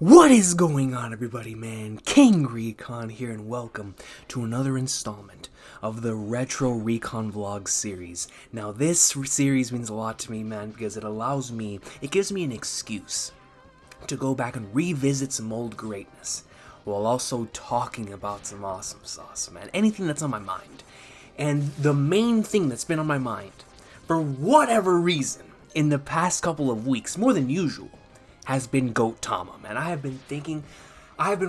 What is going on, everybody, man? King Recon here, and welcome to another installment of the Retro Recon Vlogs series. Now, this series means a lot to me, man, because it gives me an excuse to go back and revisit some old greatness, while also talking about some awesome sauce, man. Anything that's on my mind. And the main thing that's been on my mind, for whatever reason, in the past couple of weeks, more than usual, has been Gintama, man. I have been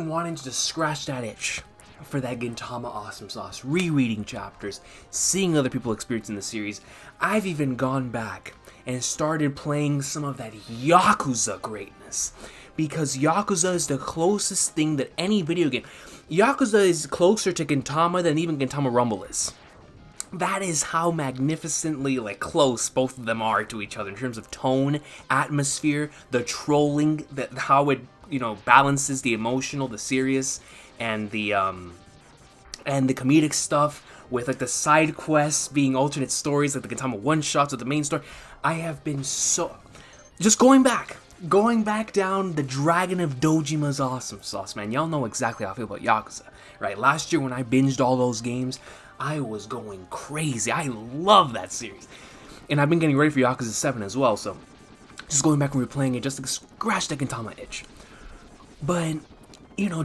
wanting to just scratch that itch for that Gintama awesome sauce, rereading chapters, seeing other people experiencing the series. I've even gone back and started playing some of that Yakuza greatness, because Yakuza is the closest thing that any video game. Yakuza is closer to Gintama than even Gintama Rumble is. That is how magnificently, close both of them are to each other in terms of tone, atmosphere, the trolling, how it, balances the emotional, the serious, and the comedic stuff with, the side quests being alternate stories, like the Gintama one-shots with the main story. I have been just going back down the Dragon of Dojima's awesome sauce, man. Y'all know exactly how I feel about Yakuza, right? Last year when I binged all those games, I was going crazy. I love that series. And I've been getting ready for Yakuza 7 as well, so just going back and replaying it just to scratch that Gintama itch. But,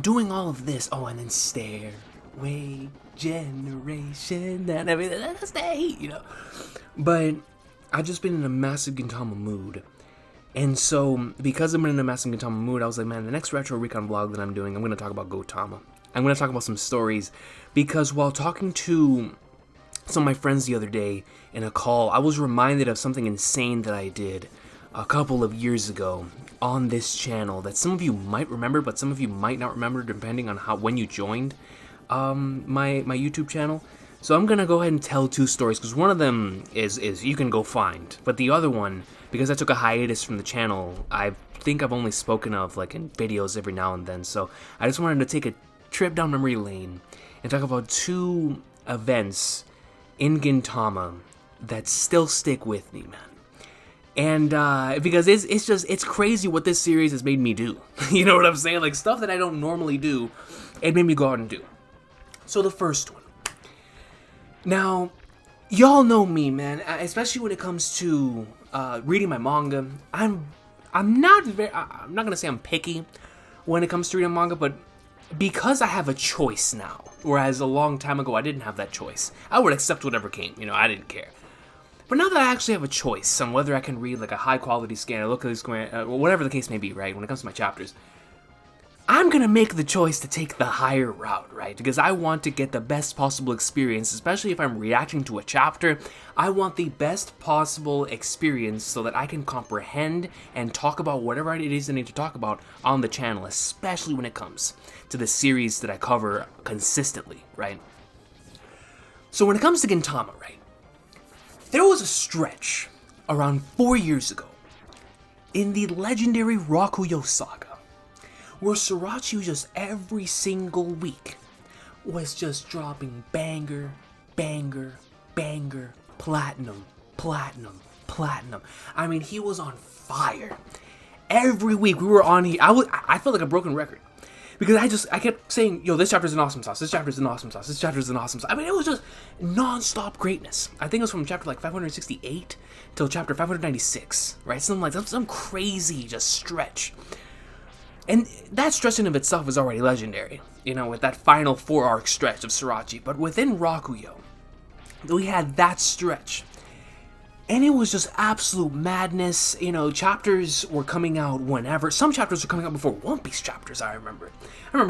doing all of this, and then Stairway Generation, and everything, that's the heat, But I've just been in a massive Gintama mood. And so, because I'm in a massive Gintama mood, I was like, man, the next Retro Recon vlog that I'm doing, I'm going to talk about Gintama. I'm going to talk about some stories, because while talking to some of my friends the other day in a call, I was reminded of something insane that I did a couple of years ago on this channel that some of you might remember, but some of you might not remember, depending on when you joined my YouTube channel. So I'm going to go ahead and tell two stories, because one of them is you can go find, but the other one, because I took a hiatus from the channel, I think I've only spoken of in videos every now and then, so I just wanted to take a trip down memory lane and talk about two events in Gintama that still stick with me, man. And because it's crazy what this series has made me do. You know what I'm saying? Stuff that I don't normally do, it made me go out and do. So the first one. Now, y'all know me, man, especially when it comes to reading my manga. I'm not gonna say I'm picky when it comes to reading manga, but because I have a choice now, whereas a long time ago I didn't have that choice, I would accept whatever came, I didn't care. But now that I actually have a choice on whether I can read a high quality scan, or look at this, whatever the case may be, right, when it comes to my chapters, I'm gonna make the choice to take the higher route, right? Because I want to get the best possible experience, especially if I'm reacting to a chapter. I want the best possible experience so that I can comprehend and talk about whatever it is I need to talk about on the channel, especially when it comes to the series that I cover consistently, right? So when it comes to Gintama, right, there was a stretch around 4 years ago in the legendary Rakuyo saga, where Sorachi just every single week was just dropping banger, banger, banger, platinum, platinum, platinum. I mean, he was on fire. Every week we were on here. I felt like a broken record, because I kept saying, yo, this chapter's an awesome sauce, this chapter's an awesome sauce, this chapter's an awesome sauce. I mean, it was just non-stop greatness. I think it was from chapter 568 till chapter 596, right? Something like that, some crazy just stretch. And that stretch in of itself is already legendary, with that final 4-arc stretch of Sorachi. But within Rakuyo, we had that stretch, and it was just absolute madness. Chapters were coming out whenever. Some chapters were coming out before One Piece chapters, I remember.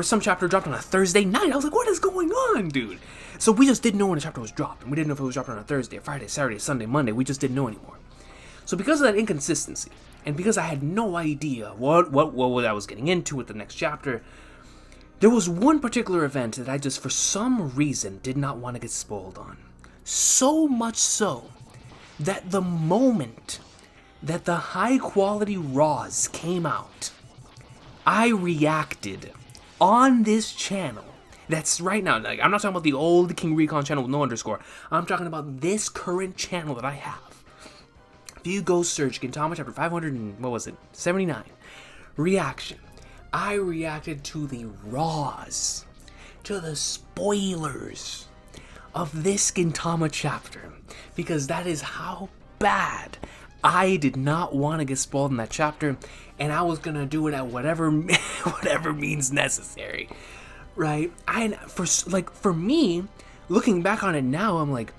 Some chapter dropped on a Thursday night. I was like, what is going on, dude? So we just didn't know when a chapter was dropping. We didn't know if it was dropping on a Thursday, Friday, Saturday, Sunday, Monday. We just didn't know anymore. So because of that inconsistency, and because I had no idea what I was getting into with the next chapter, there was one particular event that I just, for some reason, did not want to get spoiled on. So much so that the moment that the high-quality Raws came out, I reacted on this channel. That's right now. I'm not talking about the old King Recon channel with no underscore. I'm talking about this current channel that I have. If you go search Gintama chapter 579, reaction, I reacted to the raws, to the spoilers of this Gintama chapter, because that is how bad I did not want to get spoiled in that chapter, and I was gonna do it at whatever means necessary, right? For me, looking back on it now, I'm like,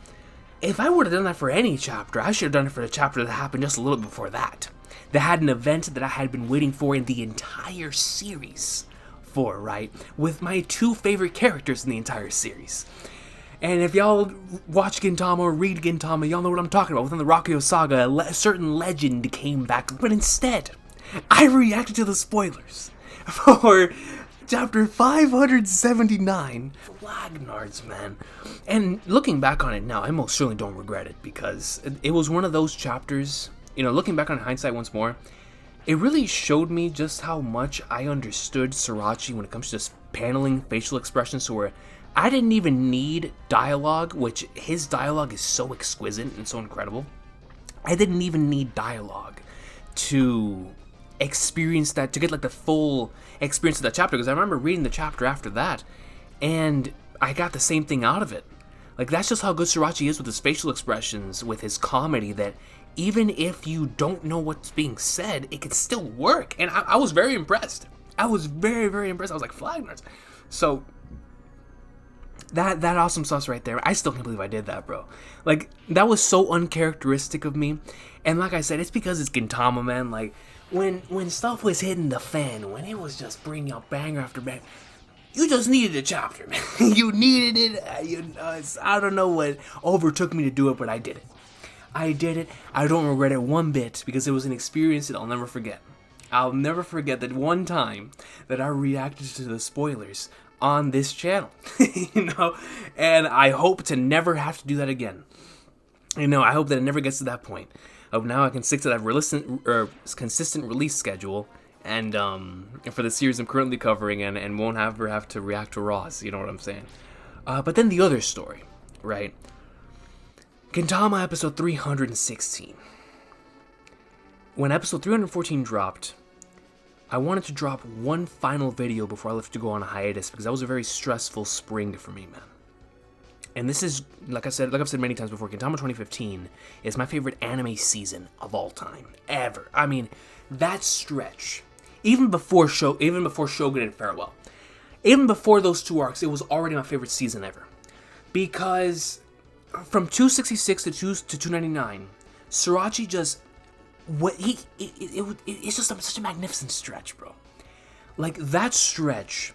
if I would have done that for any chapter, I should have done it for the chapter that happened just a little before that. That had an event that I had been waiting for in the entire series for, right? With my two favorite characters in the entire series. And if y'all watch Gintama or read Gintama, y'all know what I'm talking about. Within the Rakuyo saga, a certain legend came back. But instead, I reacted to the spoilers for chapter 579, Flagnards, man. And looking back on it now, I most certainly don't regret it, because it was one of those chapters, you know, looking back on hindsight once more, it really showed me just how much I understood Sorachi when it comes to just paneling facial expressions, to where I didn't even need dialogue, which his dialogue is so exquisite and so incredible. I didn't even need dialogue to experience that, to get like the full experience of that chapter, because I remember reading the chapter after that and I got the same thing out of it. Like, that's just how good Sorachi is with his facial expressions, with his comedy, that even if you don't know what's being said, it can still work. And I was very impressed. I was very, very impressed. I was like, Flagnards. So that awesome sauce right there, I still can't believe I did that, bro. Like, that was so uncharacteristic of me. And like I said, it's because it's Gintama, man. Like, when stuff was hitting the fan, when it was just bringing out banger after banger, you just needed a chapter, man. You needed it. I don't know what overtook me to do it, but I did it. I did it. I don't regret it one bit, because it was an experience that I'll never forget. I'll never forget that one time that I reacted to the spoilers on this channel, you know, and I hope to never have to do that again. You know, I hope that it never gets to that point. Of now I can stick to that consistent release schedule, and for the series I'm currently covering, and won't ever have to react to Raws, you know what I'm saying? But then the other story, right? Gintama episode 316. When episode 314 dropped, I wanted to drop one final video before I left to go on a hiatus, because that was a very stressful spring for me, man. And this is, like I've said many times before, Gintama 2015 is my favorite anime season of all time, ever. I mean, that stretch, even before Shogun and Farewell, even before those two arcs, it was already my favorite season ever. Because from 266 to 299, Sorachi just, it's just such a magnificent stretch, bro. Like, that stretch,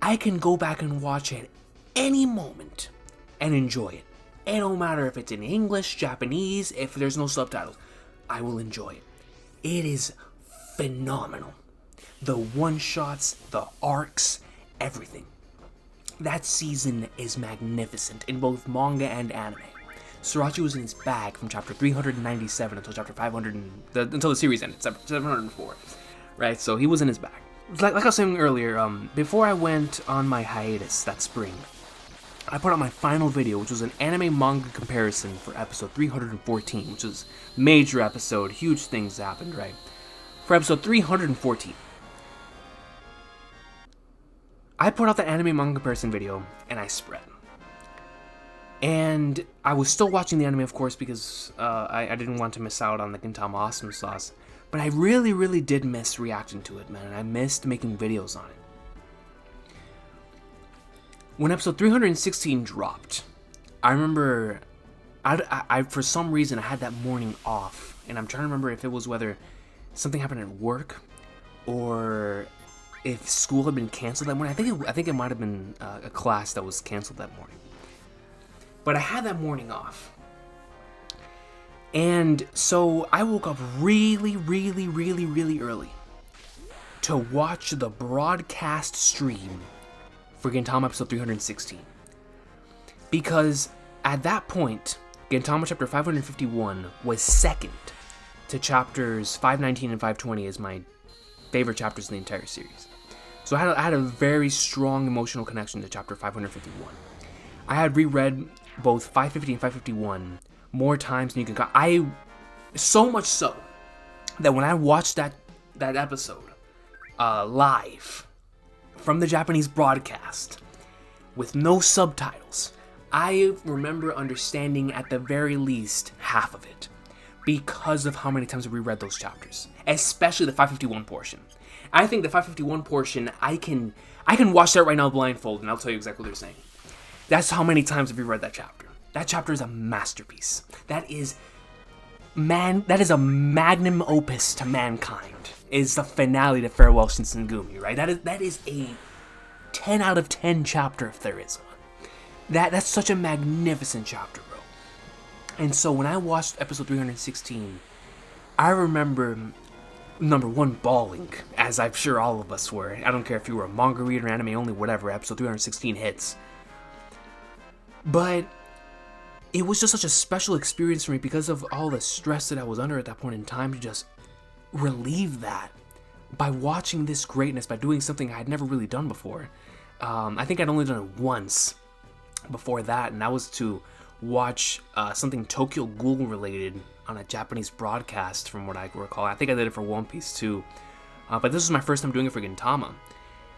I can go back and watch at any moment and enjoy it. It don't matter if it's in English, Japanese, if there's no subtitles, I will enjoy it. It is phenomenal. The one-shots, the arcs, everything. That season is magnificent in both manga and anime. Sorachi was in his bag from chapter 397 until chapter 500, until the series ended, 704, right? So he was in his bag. Like I was saying earlier, before I went on my hiatus that spring, I put out my final video, which was an anime manga comparison for episode 314, which was a major episode, huge things happened, right? For episode 314, I put out the anime manga comparison video, and I spread. And I was still watching the anime, of course, because I didn't want to miss out on the Gintama awesome sauce. But I really, really did miss reacting to it, man. I missed making videos on it. When episode 316 dropped, I remember, I for some reason, I had that morning off. And I'm trying to remember if it was whether something happened at work, or if school had been canceled that morning. I think it might have been a class that was canceled that morning. But I had that morning off. And so I woke up really, really, really, really early to watch the broadcast stream for Gintama episode 316. Because at that point, Gintama chapter 551 was second to chapters 519 and 520 as my favorite chapters in the entire series. So I had a very strong emotional connection to chapter 551. I had reread both 550 and 551 more times than you can. So much so that when I watched that episode, live from the Japanese broadcast with no subtitles, I remember understanding at the very least half of it because of how many times I reread those chapters, especially the 551 portion. I think the 551 portion, I can watch that right now blindfold, and I'll tell you exactly what they're saying. That's how many times I've reread that chapter. That chapter is a masterpiece. That is a magnum opus to mankind. Is the finale to Farewell Shinsengumi, right? That is a 10 out of 10 chapter if there is one. That's such a magnificent chapter, bro. And so when I watched episode 316, I remember, number one, bawling, as I'm sure all of us were. I don't care if you were a manga reader, anime only, whatever, episode 316 hits. But it was just such a special experience for me because of all the stress that I was under at that point in time to just relieve that by watching this greatness, by doing something I had never really done before. I think I'd only done it once before that, and that was to watch something Tokyo Ghoul related on a Japanese broadcast, from what I recall. I think I did it for One Piece too, but this was my first time doing it for Gintama,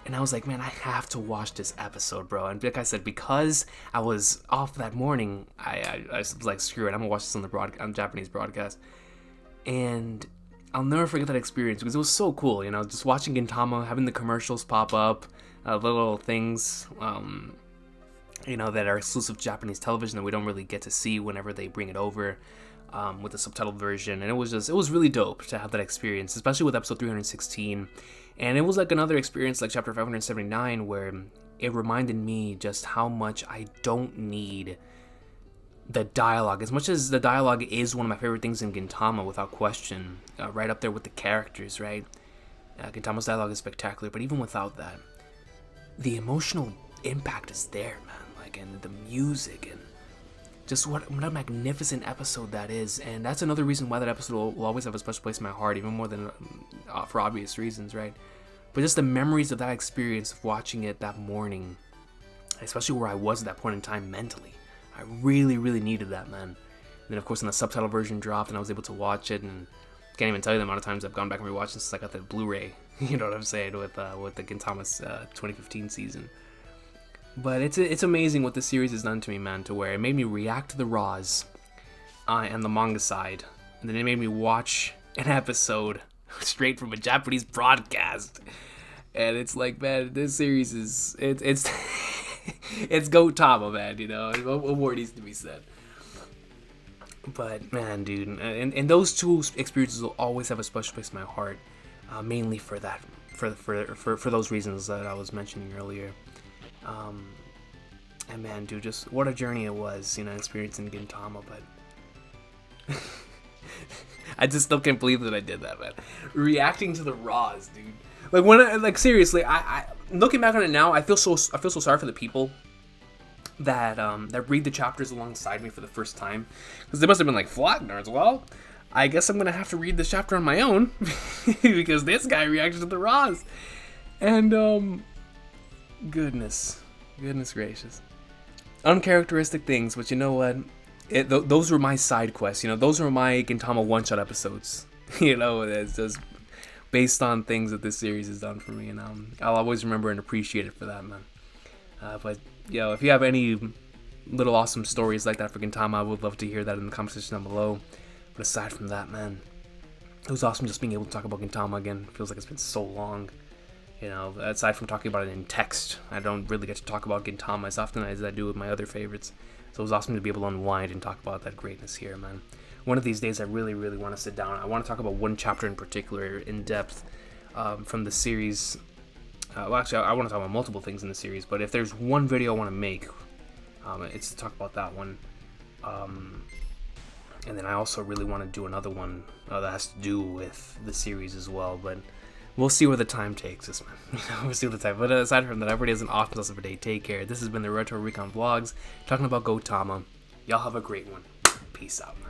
and I was like, man, I have to watch this episode, bro. And like I said, because I was off that morning, I was like, screw it, I'm gonna watch this on the Japanese broadcast, and I'll never forget that experience because it was so cool, you know, just watching Gintama, having the commercials pop up, little things, you know, that are exclusive to Japanese television that we don't really get to see whenever they bring it over with the subtitled version. And it was really dope to have that experience, especially with episode 316. And it was like another experience like chapter 579 where it reminded me just how much I don't need the dialogue. As much as the dialogue is one of my favorite things in Gintama, without question, right up there with the characters, right? Gintama's dialogue is spectacular, but even without that, the emotional impact is there, man. Like, and the music, and just what a magnificent episode that is. And that's another reason why that episode will always have a special place in my heart, even more than for obvious reasons, right? But just the memories of that experience of watching it that morning, especially where I was at that point in time mentally. I really, really needed that, man. And then, of course, when the subtitle version dropped and I was able to watch it, and can't even tell you the amount of times I've gone back and rewatched it since I got the Blu-ray, you know what I'm saying, with the Gintama's 2015 season. But it's amazing what the series has done to me, man, to where it made me react to the Raws and the manga side, and then it made me watch an episode straight from a Japanese broadcast. And it's like, man, this series is it's it's Gintama, man, you know, what more needs to be said. But man, dude, and those two experiences will always have a special place in my heart, mainly for that, for those reasons that I was mentioning earlier. And man, dude, just what a journey it was, you know, experiencing Gintama. But I just still can't believe that I did that, man. Reacting to the Raws, dude. Like, when seriously, I looking back on it now, I feel so sorry for the people that that read the chapters alongside me for the first time, because they must have been like, "Flock nerds, well, I guess I'm gonna have to read this chapter on my own because this guy reacted to the Raws." And goodness gracious, uncharacteristic things. But you know what? Those were my side quests. You know, those were my Gintama one-shot episodes. You know, it's just based on things that this series has done for me, and I'll always remember and appreciate it for that, man. But yo, if you have any little awesome stories like that for Gintama, I would love to hear that in the comment section down below. But aside from that, man, it was awesome just being able to talk about Gintama again. It feels like it's been so long. You know, aside from talking about it in text, I don't really get to talk about Gintama as often as I do with my other favorites. So it was awesome to be able to unwind and talk about that greatness here, man. One of these days, I really, really want to sit down. I want to talk about one chapter in particular in depth from the series. Well, actually, I want to talk about multiple things in the series, but if there's one video I want to make, it's to talk about that one. And then I also really want to do another one that has to do with the series as well, but we'll see where the time takes us, man. We'll see what the time. But aside from that, everybody has an awesome rest of a day. Take care. This has been the Retro Recon Vlogs, talking about Gintama. Y'all have a great one. Peace out, man.